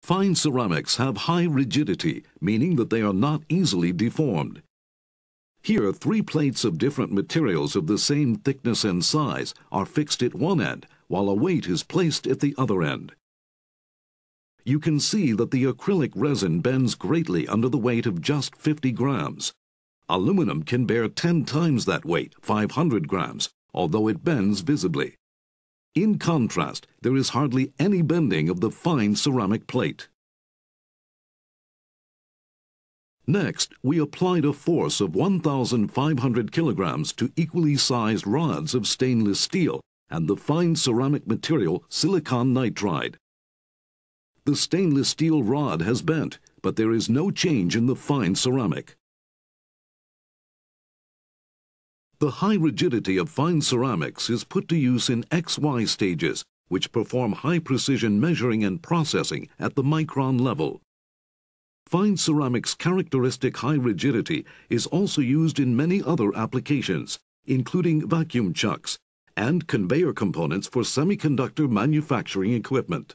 Fine ceramics have high rigidity, meaning that they are not easily deformed. Here, 3 plates of different materials of the same thickness and size are fixed at one end, while a weight is placed at the other end. You can see that the acrylic resin bends greatly under the weight of just 50 grams. Aluminum can bear 10 times that weight, 500 grams, although it bends visibly. In contrast, there is hardly any bending of the fine ceramic plate. Next, we applied a force of 1,500 kilograms to equally sized rods of stainless steel and the fine ceramic material silicon nitride. The stainless steel rod has bent, but there is no change in the fine ceramic. The high rigidity of fine ceramics is put to use in XY stages, which perform high-precision measuring and processing at the micron level. Fine ceramics' characteristic high rigidity is also used in many other applications, including vacuum chucks and conveyor components for semiconductor manufacturing equipment.